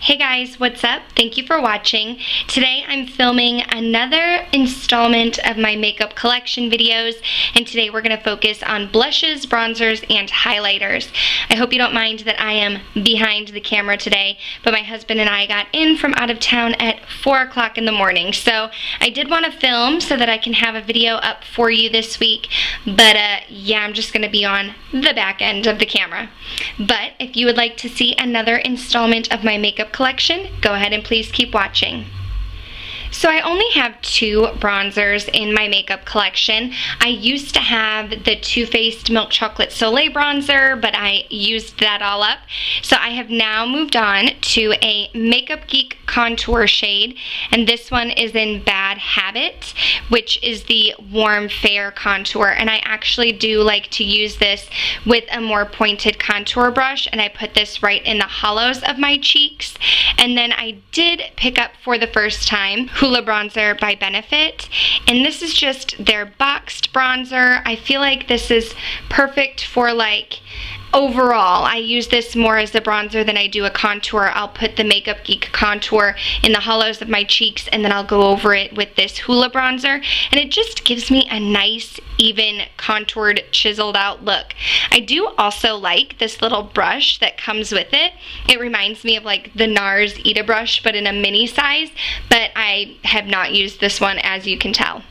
Hey guys, what's up? Thank you for watching. Today I'm filming another installment of my makeup collection videos, and today we're going to focus on blushes, bronzers, and highlighters. I hope you don't mind that I am behind the camera today, but my husband and I got in from out of town at 4 o'clock in the morning, so I did want to film so that I can have a video up for you this week, but yeah, I'm just going to be on the back end of the camera. But if you would like to see another installment of my makeup collection, go ahead and please keep watching. So I only have two bronzers in my makeup collection. I used to have the Too Faced Milk Chocolate Soleil bronzer, but I used that all up. So I have now moved on to a Makeup Geek contour shade, and this one is in Bad Habit, which is the warm fair contour. And I actually do like to use this with a more pointed contour brush, and I put this right in the hollows of my cheeks. And then I did pick up for the first time Hoola bronzer by Benefit, and this is just their boxed bronzer. I feel like this is perfect for like overall. I use this more as a bronzer than I do a contour. I'll put the Makeup Geek contour in the hollows of my cheeks, and then I'll go over it with this Hoola bronzer, and it just gives me a nice, even, contoured, chiseled out look. I do also like this little brush that comes with it. It reminds me of like the NARS Ita brush, but in a mini size, but I have not used this one, as you can tell.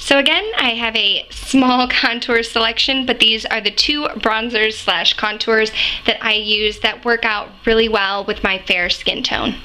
So again, I have a small contour selection, but these are the two bronzers slash contours that I use that work out really well with my fair skin tone.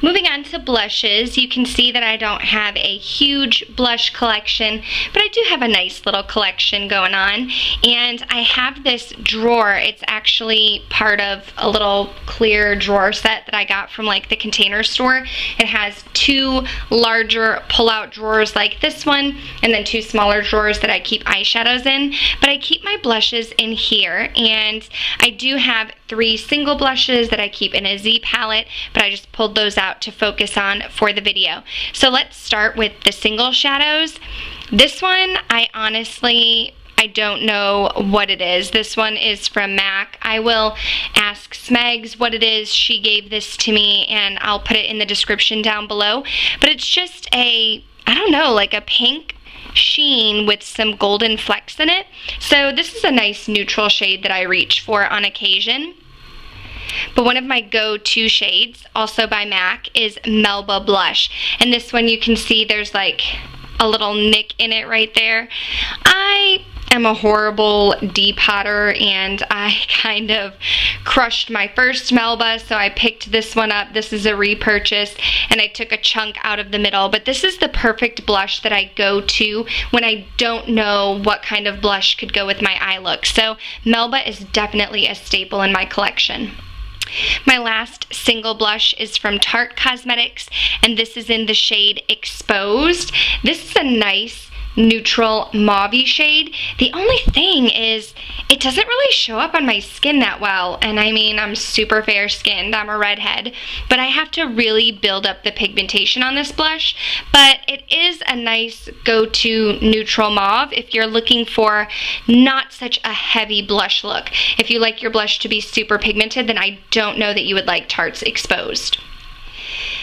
Moving on to blushes, you can see that I don't have a huge blush collection, but I do have a nice little collection going on. And I have this drawer. It's actually part of a little clear drawer set that I got from like the Container Store. It has two larger pull-out drawers like this one, and then two smaller drawers that I keep eyeshadows in. But I keep my blushes in here, and I do have three single blushes that I keep in a Z palette, but I just pulled those out to focus on for the video. So let's start with the single shadows. This one, I don't know what it is. This one is from MAC. I will ask Smegs what it is. She gave this to me, and I'll put it in the description down below. But it's just a, I don't know, like a pink sheen with some golden flecks in it. So this is a nice neutral shade that I reach for on occasion. But one of my go-to shades, also by MAC, is Melba Blush. And this one, you can see there's like a little nick in it right there. I am a horrible depotter, and I kind of crushed my first Melba, so I picked this one up. This is a repurchase, and I took a chunk out of the middle. But this is the perfect blush that I go to when I don't know what kind of blush could go with my eye look. So Melba is definitely a staple in my collection. My last single blush is from Tarte Cosmetics, and this is in the shade Exposed. This is a nice neutral mauve-y shade. The only thing is it doesn't really show up on my skin that well, and I mean, I'm super fair skinned, I'm a redhead, but I have to really build up the pigmentation on this blush. But it is a nice go-to neutral mauve if you're looking for not such a heavy blush look. If you like your blush to be super pigmented, then I don't know that you would like Tarte's Exposed.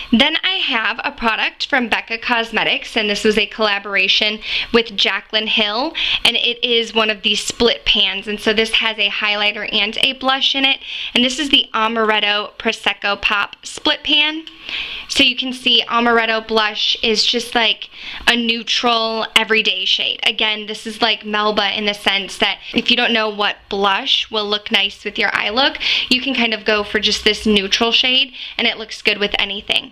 Then I have a product from Becca Cosmetics, and this was a collaboration with Jaclyn Hill, and it is one of these split pans, and so this has a highlighter and a blush in it, and this is the Amaretto Prosecco Pop split pan. So you can see Amaretto blush is just like a neutral everyday shade. Again, this is like Melba in the sense that if you don't know what blush will look nice with your eye look, you can kind of go for just this neutral shade, and it looks good with anything.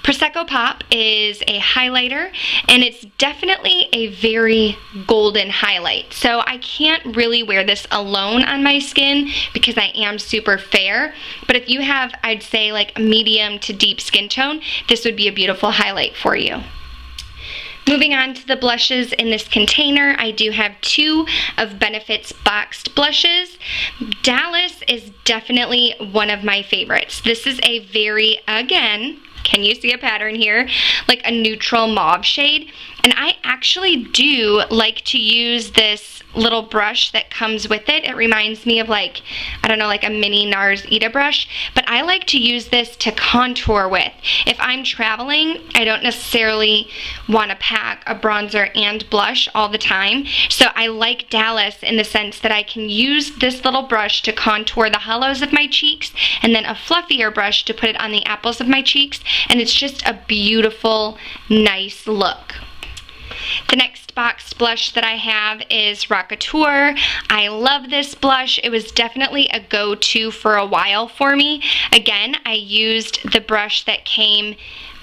Prosecco Pop is a highlighter, and it's definitely a very golden highlight. So I can't really wear this alone on my skin because I am super fair. But if you have, I'd say, like a medium to deep skin tone, this would be a beautiful highlight for you. Moving on to the blushes in this container, I do have two of Benefit's boxed blushes. Dallas is definitely one of my favorites. This is a very, again, can you see a pattern here? Like a neutral mauve shade. And I actually do like to use this little brush that comes with it. It reminds me of like, I don't know, like a mini NARS Ita brush, but I like to use this to contour with. If I'm traveling, I don't necessarily want to pack a bronzer and blush all the time, so I like Dallas in the sense that I can use this little brush to contour the hollows of my cheeks, and then a fluffier brush to put it on the apples of my cheeks, and it's just a beautiful, nice look. The next boxed blush that I have is Rockateur. I love this blush. It was definitely a go-to for a while for me. Again, I used the brush that came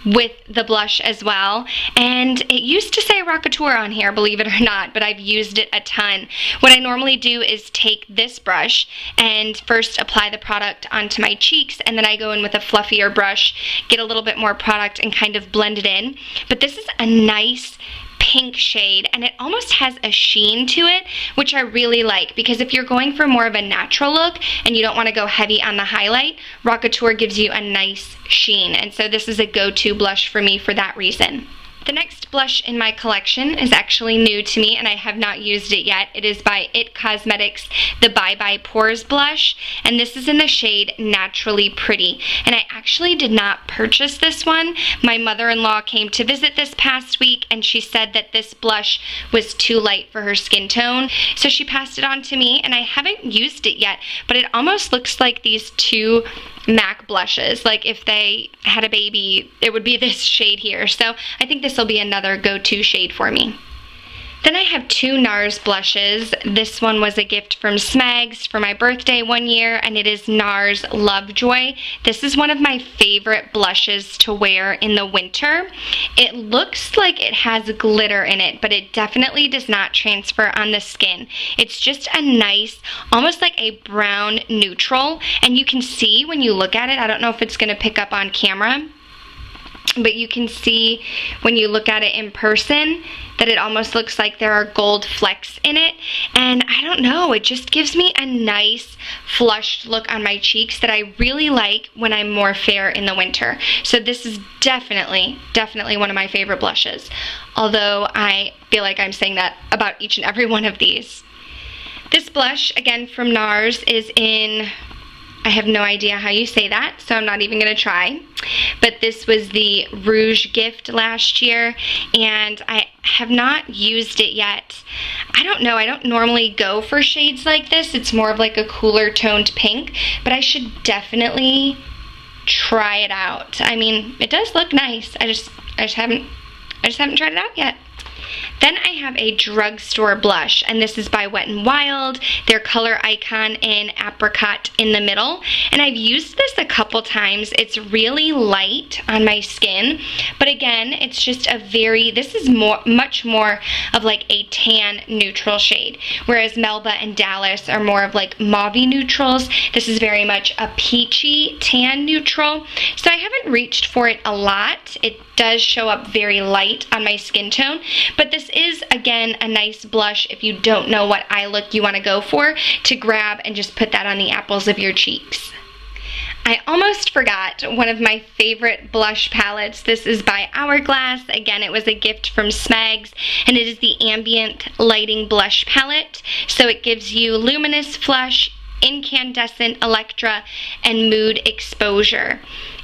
with the blush as well, and it used to say Rockateur on here, believe it or not, but I've used it a ton. What I normally do is take this brush and first apply the product onto my cheeks, and then I go in with a fluffier brush, get a little bit more product, and kind of blend it in. But this is a nice pink shade, and it almost has a sheen to it, which I really like, because if you're going for more of a natural look and you don't want to go heavy on the highlight, Rockateur gives you a nice sheen, and so this is a go-to blush for me for that reason. The next blush in my collection is actually new to me, and I have not used it yet. It is by IT Cosmetics, the Bye Bye Pores blush, and this is in the shade Naturally Pretty. And I actually did not purchase this one. My mother-in-law came to visit this past week, and she said that this blush was too light for her skin tone, so she passed it on to me, and I haven't used it yet, but it almost looks like these two MAC blushes. Like if they had a baby, it would be this shade here. So I think this will be another go-to shade for me. Then I have two NARS blushes. This one was a gift from Smags for my birthday one year, and it is NARS Lovejoy. This is one of my favorite blushes to wear in the winter. It looks like it has glitter in it, but it definitely does not transfer on the skin. It's just a nice, almost like a brown neutral, and you can see when you look at it, I don't know if it's going to pick up on camera, but you can see when you look at it in person that it almost looks like there are gold flecks in it, and I don't know, it just gives me a nice flushed look on my cheeks that I really like when I'm more fair in the winter. So this is definitely one of my favorite blushes, although I feel like I'm saying that about each and every one of these. This blush, again from NARS, is in, I have no idea how you say that, so I'm not even going to try. But this was the Rouge gift last year, and I have not used it yet. I don't know, I don't normally go for shades like this. It's more of like a cooler toned pink, but I should definitely try it out. I mean, it does look nice. I just haven't tried it out yet. Then I have a drugstore blush, and this is by Wet n Wild, their color icon in apricot in the middle. And I've used this a couple times. It's really light on my skin, but again, it's just a this is much more of like a tan neutral shade, whereas Melba and Dallas are more of like mauvey neutrals. This is very much a peachy tan neutral, so I haven't reached for it a lot. It does show up very light on my skin tone, but this is, again, a nice blush if you don't know what eye look you want to go for, to grab and just put that on the apples of your cheeks. I almost forgot one of my favorite blush palettes. This is by Hourglass. Again, it was a gift from Smags, and it is the Ambient Lighting Blush Palette. So it gives you Luminous Flush, Incandescent Electra, and Mood Exposure.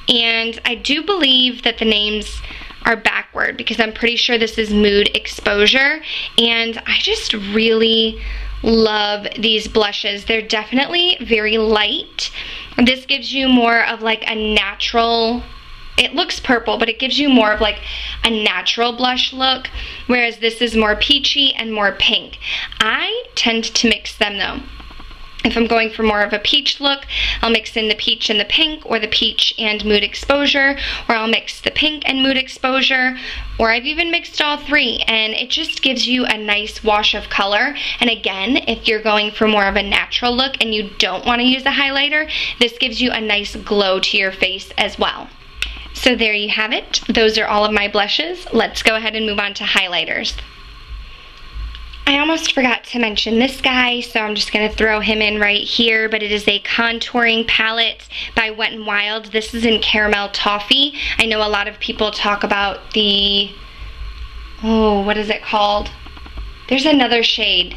And I do believe that the names are backward, because I'm pretty sure this is Mood Exposure, and I just really love these blushes. They're definitely very light. This gives you more of like a natural, it looks purple, but it gives you more of like a natural blush look, whereas this is more peachy and more pink. I tend to mix them though. If I'm going for more of a peach look, I'll mix in the peach and the pink, or the peach and Mood Exposure, or I'll mix the pink and Mood Exposure, or I've even mixed all three, and it just gives you a nice wash of color. And again, if you're going for more of a natural look and you don't want to use a highlighter, this gives you a nice glow to your face as well. So there you have it. Those are all of my blushes. Let's go ahead and move on to highlighters. I almost forgot to mention this guy, so I'm just going to throw him in right here, but it is a contouring palette by Wet n Wild. This is in Caramel Toffee. I know a lot of people talk about the oh, what is it called? There's another shade.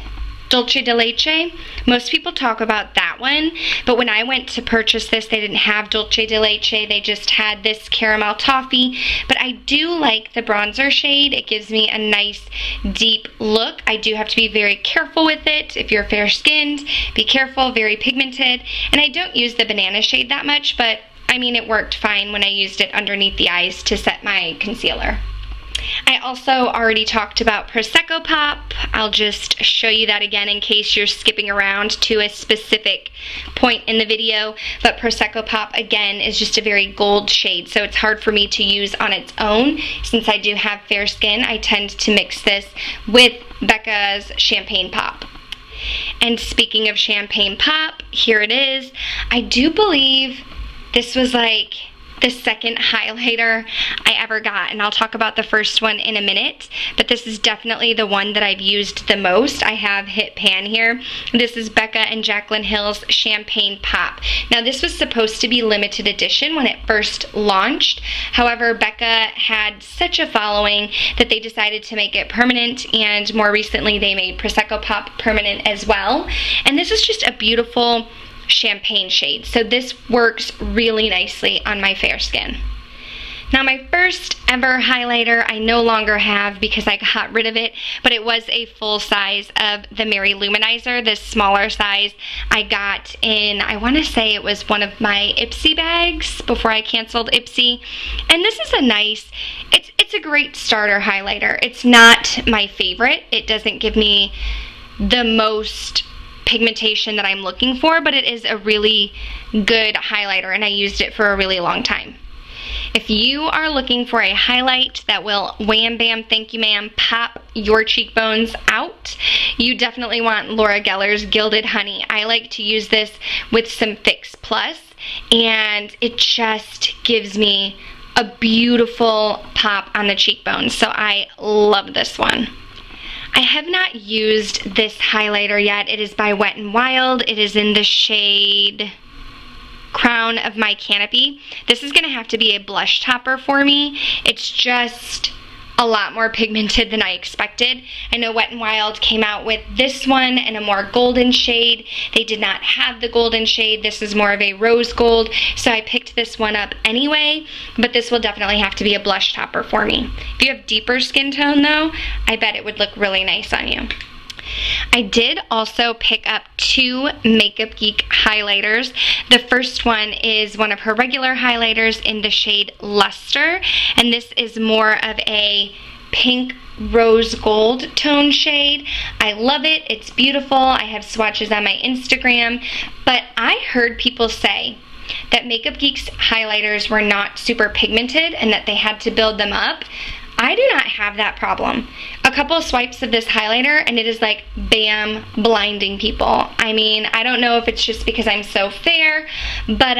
Dulce de Leche. Most people talk about that one, but when I went to purchase this, they didn't have Dulce de Leche. They just had this caramel toffee, but I do like the bronzer shade. It gives me a nice deep look. I do have to be very careful with it. If you're fair-skinned, be careful, very pigmented. And I don't use the banana shade that much, but I mean, it worked fine when I used it underneath the eyes to set my concealer. I also already talked about Prosecco Pop. I'll just show you that again in case you're skipping around to a specific point in the video. But Prosecco Pop, again, is just a very gold shade, so it's hard for me to use on its own. Since I do have fair skin, I tend to mix this with Becca's Champagne Pop. And speaking of Champagne Pop, here it is. I do believe this was like the second highlighter I ever got, and I'll talk about the first one in a minute, but this is definitely the one that I've used the most. I have hit pan here. This is Becca and Jaclyn Hill's Champagne Pop. Now, this was supposed to be limited edition when it first launched. However, Becca had such a following that they decided to make it permanent, and more recently they made Prosecco Pop permanent as well. And this is just a beautiful champagne shade, so this works really nicely on my fair skin. Now, my first ever highlighter I no longer have because I got rid of it, but it was a full size of the Mary Luminizer. This smaller size I got in, I want to say it was one of my Ipsy bags before I canceled Ipsy. And this is a nice, it's a great starter highlighter. It's not my favorite. It doesn't give me the most pigmentation that I'm looking for, but it is a really good highlighter, and I used it for a really long time. If you are looking for a highlight that will wham bam thank you ma'am pop your cheekbones out, you definitely want Laura Geller's Gilded Honey. I like to use this with some Fix Plus, and it just gives me a beautiful pop on the cheekbones, so I love this one. I have not used this highlighter yet. It is by Wet n Wild. It is in the shade Crown of My Canopy. This is going to have to be a blush topper for me. It's just a lot more pigmented than I expected. I know Wet n Wild came out with this one in a more golden shade. They did not have the golden shade. This is more of a rose gold, so I picked this one up anyway, but this will definitely have to be a blush topper for me. If you have deeper skin tone though, I bet it would look really nice on you. I did also pick up two Makeup Geek highlighters. The first one is one of her regular highlighters in the shade Luster, and this is more of a pink rose gold tone shade. I love it. It's beautiful. I have swatches on my Instagram, but I heard people say that Makeup Geek's highlighters were not super pigmented and that they had to build them up. I do not have that problem. A couple of swipes of this highlighter and it is like bam, blinding people. I mean, I don't know if it's just because I'm so fair, but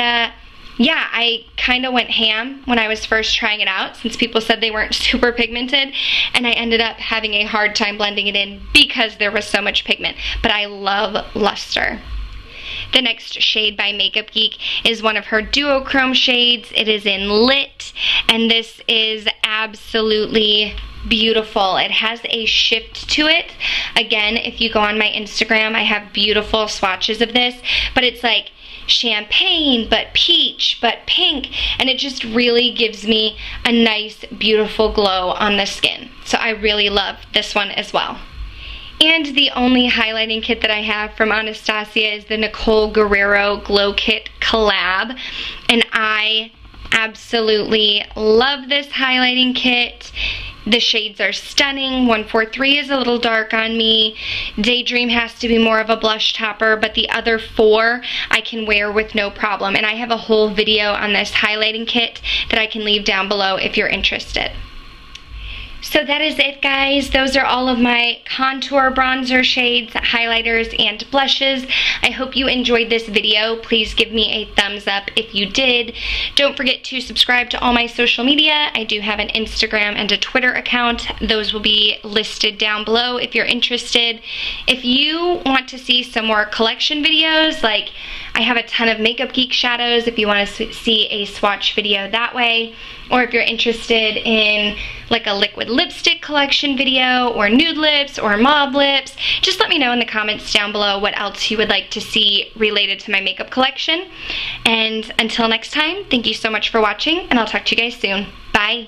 yeah, I kind of went ham when I was first trying it out since people said they weren't super pigmented, and I ended up having a hard time blending it in because there was so much pigment, but I love Luster. The next shade by Makeup Geek is one of her duochrome shades. It is in Lit, and this is absolutely beautiful. It has a shift to it. Again, if you go on my Instagram, I have beautiful swatches of this, but it's like champagne, but peach, but pink, and it just really gives me a nice, beautiful glow on the skin. So I really love this one as well. And the only highlighting kit that I have from Anastasia is the Nicole Guerrero Glow Kit Collab. And I absolutely love this highlighting kit. The shades are stunning. 143 is a little dark on me. Daydream has to be more of a blush topper, but the other four I can wear with no problem. And I have a whole video on this highlighting kit that I can leave down below if you're interested. So that is it, guys. Those are all of my contour bronzer shades, highlighters, and blushes. I hope you enjoyed this video. Please give me a thumbs up if you did. Don't forget to subscribe to all my social media. I do have an Instagram and a Twitter account. Those will be listed down below if you're interested. If you want to see some more collection videos, like I have a ton of Makeup Geek shadows if you want to see a swatch video that way, or if you're interested in like a liquid lipstick collection video, or nude lips, or mauve lips, just let me know in the comments down below what else you would like to see related to my makeup collection. And until next time, thank you so much for watching, and I'll talk to you guys soon. Bye!